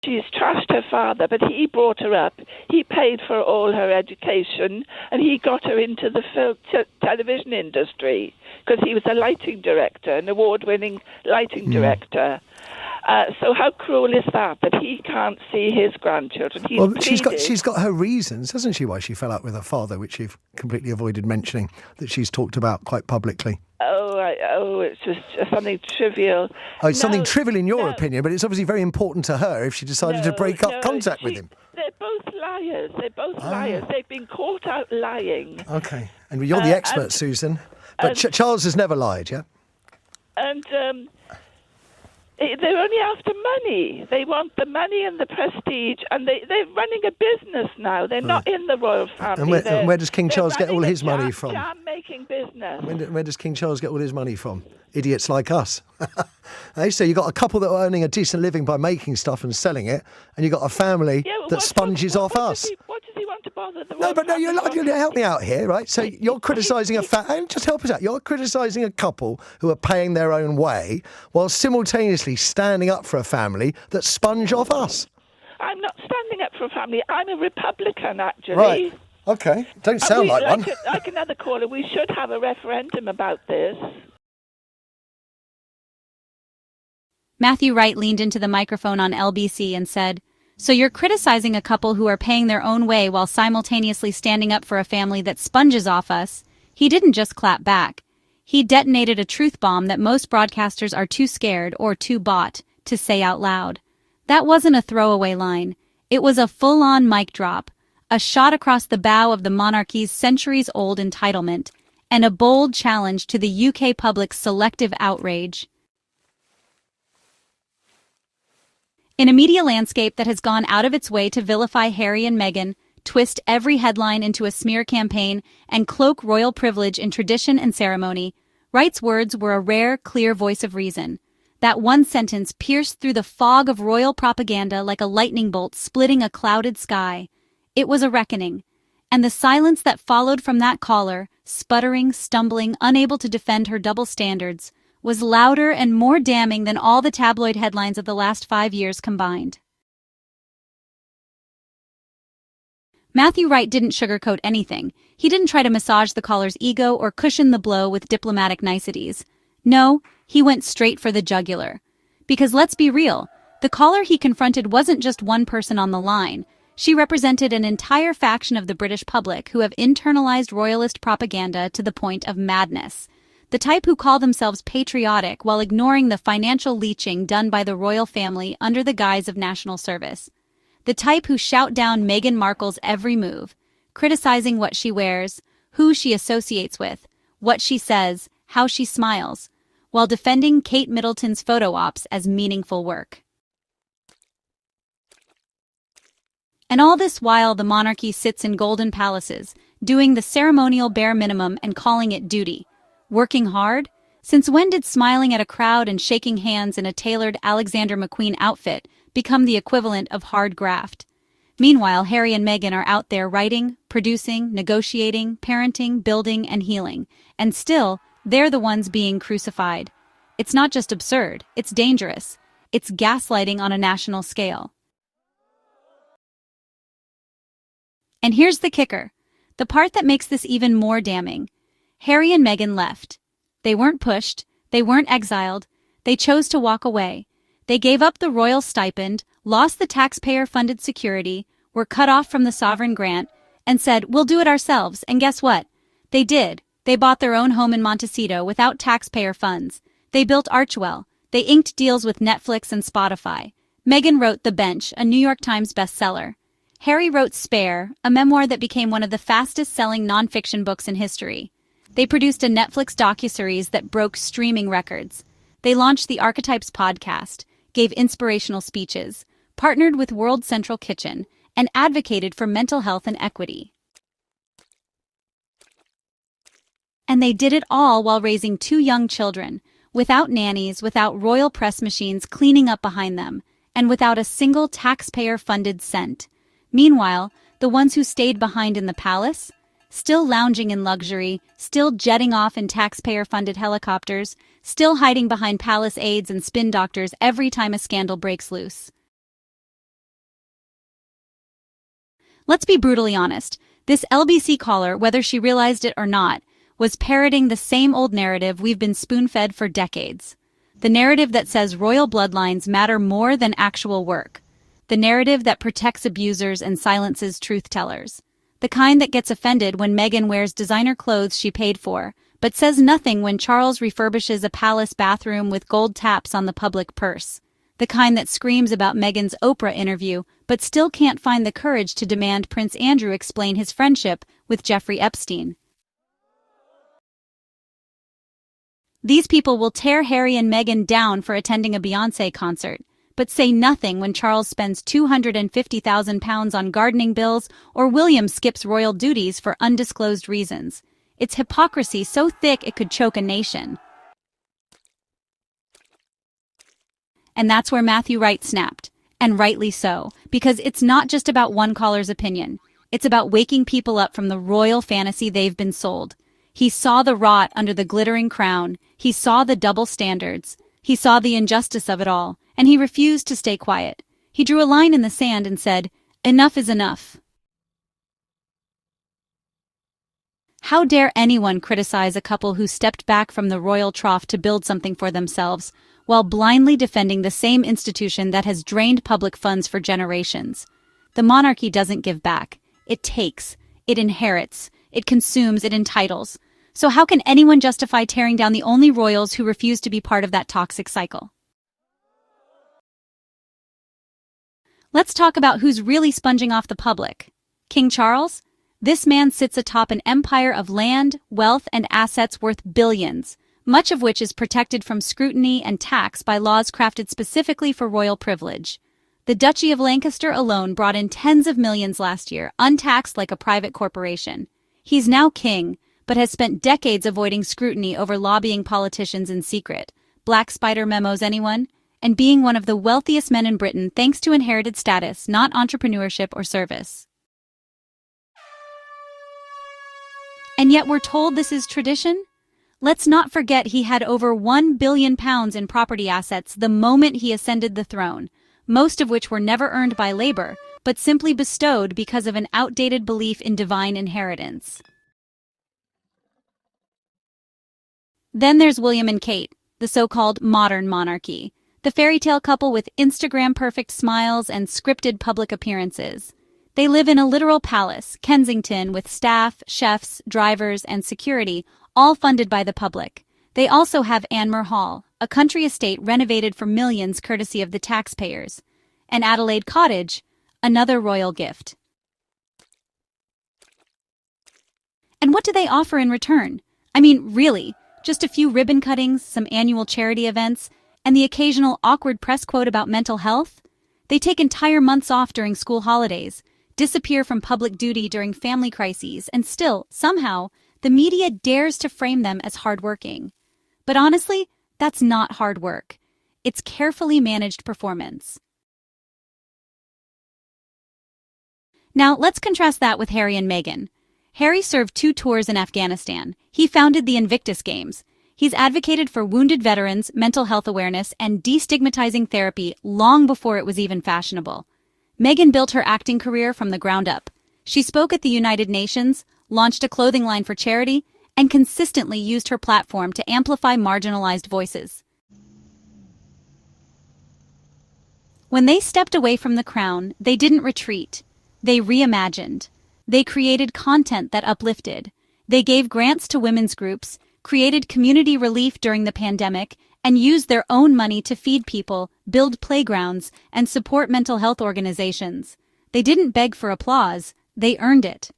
She's trashed her father, but he brought her up. He paid for all her education, and he got her into the television industry because he was a lighting director, an award-winning lighting director. So how cruel is that he can't see his grandchildren? She's got her reasons, hasn't she, why she fell out with her father, which you've completely avoided mentioning, that she's talked about quite publicly. It's just something trivial. Oh, it's something trivial in your opinion, but it's obviously very important to her if she decided to break up contact with him. They're both liars. Liars. They've been caught out lying. Okay. And you're the expert, Susan. But Charles has never lied, yeah? And they're only after money. They want the money and the prestige, and they're running a business now. They're not in the royal family. And where does King Charles get all his money from? Jam-making business. Where does King Charles get all his money from? Idiots like us. So you've got a couple that are earning a decent living by making stuff and selling it, and you've got a family that sponges off us. What does he want to bother the royal family? You're help me out here, right? So you're criticising just help us out. You're criticising a couple who are paying their own way while simultaneously standing up for a family that sponge off us. I'm not standing up for a family. I'm a Republican, actually. Right. Okay. Don't sound like one. Like another caller, we should have a referendum about this. Matthew Wright leaned into the microphone on LBC and said, "So you're criticizing a couple who are paying their own way while simultaneously standing up for a family that sponges off us?" He didn't just clap back. He detonated a truth bomb that most broadcasters are too scared or too bought to say out loud. That wasn't a throwaway line. It was a full-on mic drop, a shot across the bow of the monarchy's centuries-old entitlement, and a bold challenge to the UK public's selective outrage. In a media landscape that has gone out of its way to vilify Harry and Meghan, twist every headline into a smear campaign, and cloak royal privilege in tradition and ceremony, Wright's words were a rare, clear voice of reason. That one sentence pierced through the fog of royal propaganda like a lightning bolt splitting a clouded sky. It was a reckoning. And the silence that followed from that caller, sputtering, stumbling, unable to defend her double standards, was louder and more damning than all the tabloid headlines of the last 5 years combined. Matthew Wright didn't sugarcoat anything. He didn't try to massage the caller's ego or cushion the blow with diplomatic niceties. No, he went straight for the jugular. Because let's be real, the caller he confronted wasn't just one person on the line. She represented an entire faction of the British public who have internalized royalist propaganda to the point of madness. The type who call themselves patriotic while ignoring the financial leeching done by the royal family under the guise of national service. The type who shout down Meghan Markle's every move, criticizing what she wears, who she associates with, what she says, how she smiles, while defending Kate Middleton's photo ops as meaningful work. And all this while the monarchy sits in golden palaces, doing the ceremonial bare minimum and calling it duty. Working hard? Since when did smiling at a crowd and shaking hands in a tailored Alexander McQueen outfit become the equivalent of hard graft? Meanwhile, Harry and Meghan are out there writing, producing, negotiating, parenting, building, and healing. And still, they're the ones being crucified. It's not just absurd, it's dangerous. It's gaslighting on a national scale. And here's the kicker, the part that makes this even more damning. Harry and Meghan left. They weren't pushed, they weren't exiled, they chose to walk away. They gave up the royal stipend, lost the taxpayer-funded security, were cut off from the sovereign grant, and said, "We'll do it ourselves," and guess what? They did. They bought their own home in Montecito without taxpayer funds. They built Archewell. They inked deals with Netflix and Spotify. Meghan wrote The Bench, a New York Times bestseller. Harry wrote Spare, a memoir that became one of the fastest-selling nonfiction books in history. They produced a Netflix docuseries that broke streaming records. They launched the Archetypes podcast, gave inspirational speeches, partnered with World Central Kitchen, and advocated for mental health and equity. And they did it all while raising 2 young children, without nannies, without royal press machines cleaning up behind them, and without a single taxpayer-funded cent. Meanwhile, the ones who stayed behind in the palace, still lounging in luxury, still jetting off in taxpayer-funded helicopters, still hiding behind palace aides and spin doctors every time a scandal breaks loose. Let's be brutally honest. This LBC caller, whether she realized it or not, was parroting the same old narrative we've been spoon-fed for decades. The narrative that says royal bloodlines matter more than actual work. The narrative that protects abusers and silences truth-tellers. The kind that gets offended when Meghan wears designer clothes she paid for, but says nothing when Charles refurbishes a palace bathroom with gold taps on the public purse. The kind that screams about Meghan's Oprah interview, but still can't find the courage to demand Prince Andrew explain his friendship with Jeffrey Epstein. These people will tear Harry and Meghan down for attending a Beyoncé concert, but say nothing when Charles spends £250,000 on gardening bills or William skips royal duties for undisclosed reasons. It's hypocrisy so thick it could choke a nation. And that's where Matthew Wright snapped. And rightly so, because it's not just about one caller's opinion. It's about waking people up from the royal fantasy they've been sold. He saw the rot under the glittering crown. He saw the double standards. He saw the injustice of it all, and he refused to stay quiet. He drew a line in the sand and said, "Enough is enough." How dare anyone criticize a couple who stepped back from the royal trough to build something for themselves, while blindly defending the same institution that has drained public funds for generations? The monarchy doesn't give back. It takes. It inherits. It consumes. It entitles. So how can anyone justify tearing down the only royals who refuse to be part of that toxic cycle? Let's talk about who's really sponging off the public. King Charles? This man sits atop an empire of land, wealth, and assets worth billions, much of which is protected from scrutiny and tax by laws crafted specifically for royal privilege. The Duchy of Lancaster alone brought in tens of millions last year, untaxed like a private corporation. He's now king, but has spent decades avoiding scrutiny over lobbying politicians in secret. Black Spider memos, anyone? And being one of the wealthiest men in Britain thanks to inherited status, not entrepreneurship or service. And yet we're told this is tradition? Let's not forget he had over £1 billion in property assets the moment he ascended the throne, most of which were never earned by labor, but simply bestowed because of an outdated belief in divine inheritance. Then there's William and Kate, the so-called modern monarchy, the fairy tale couple with Instagram-perfect smiles and scripted public appearances. They live in a literal palace, Kensington, with staff, chefs, drivers, and security, all funded by the public. They also have Anmer Hall, a country estate renovated for millions courtesy of the taxpayers, and Adelaide Cottage, another royal gift. And what do they offer in return? I mean, really, just a few ribbon cuttings, some annual charity events, and the occasional awkward press quote about mental health? They take entire months off during school holidays, disappear from public duty during family crises, and still, somehow, the media dares to frame them as hardworking. But honestly, that's not hard work. It's carefully managed performance. Now, let's contrast that with Harry and Meghan. Harry served 2 tours in Afghanistan. He founded the Invictus Games. He's advocated for wounded veterans, mental health awareness, and destigmatizing therapy long before it was even fashionable. Meghan built her acting career from the ground up. She spoke at the United Nations, launched a clothing line for charity, and consistently used her platform to amplify marginalized voices. When they stepped away from the crown, they didn't retreat. They reimagined. They created content that uplifted. They gave grants to women's groups, created community relief during the pandemic, and used their own money to feed people, build playgrounds, and support mental health organizations. They didn't beg for applause, they earned it.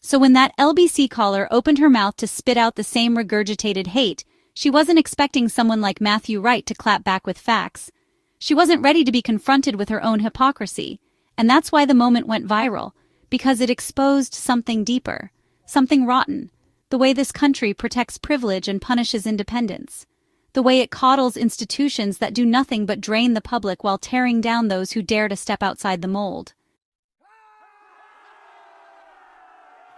So when that LBC caller opened her mouth to spit out the same regurgitated hate, she wasn't expecting someone like Matthew Wright to clap back with facts. She wasn't ready to be confronted with her own hypocrisy, and that's why the moment went viral, because it exposed something deeper, something rotten, the way this country protects privilege and punishes independence, the way it coddles institutions that do nothing but drain the public while tearing down those who dare to step outside the mold.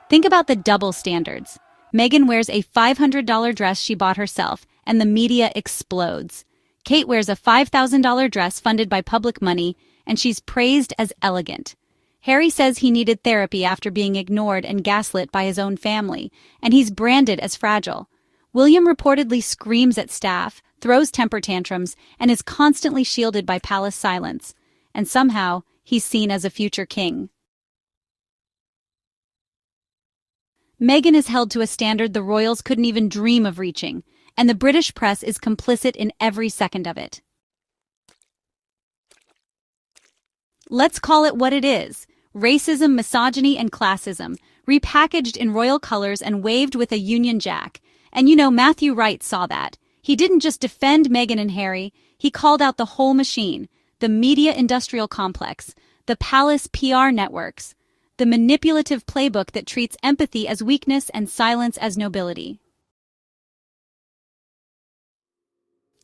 Think about the double standards. Meghan wears a $500 dress she bought herself, and the media explodes. Kate wears a $5,000 dress funded by public money, and she's praised as elegant. Harry says he needed therapy after being ignored and gaslit by his own family, and he's branded as fragile. William reportedly screams at staff, throws temper tantrums, and is constantly shielded by palace silence. And somehow, he's seen as a future king. Meghan is held to a standard the royals couldn't even dream of reaching, and the British press is complicit in every second of it. Let's call it what it is: racism, misogyny, and classism, repackaged in royal colors and waved with a Union Jack. And Matthew Wright saw that. He didn't just defend Meghan and Harry, he called out the whole machine: the media industrial complex, the palace PR networks, the manipulative playbook that treats empathy as weakness and silence as nobility.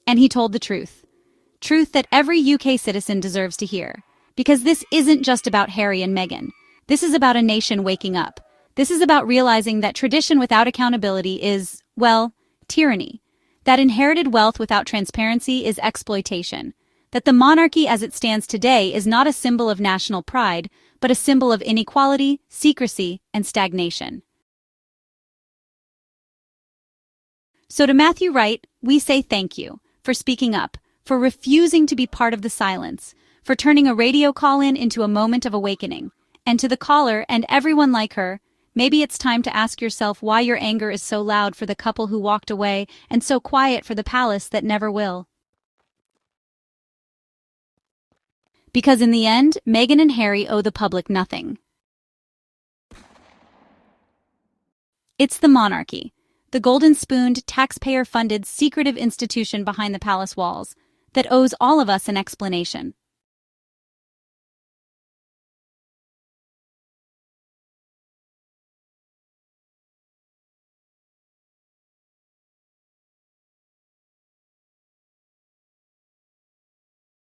And he told the truth. Truth that every UK citizen deserves to hear. Because this isn't just about Harry and Meghan. This is about a nation waking up. This is about realizing that tradition without accountability is, well, tyranny. That inherited wealth without transparency is exploitation. That the monarchy as it stands today is not a symbol of national pride, but a symbol of inequality, secrecy, and stagnation. So to Matthew Wright, we say thank you for speaking up, for refusing to be part of the silence, for turning a radio call-in into a moment of awakening. And to the caller and everyone like her, maybe it's time to ask yourself why your anger is so loud for the couple who walked away and so quiet for the palace that never will. Because in the end, Meghan and Harry owe the public nothing. It's the monarchy, the golden-spooned, taxpayer-funded, secretive institution behind the palace walls, that owes all of us an explanation.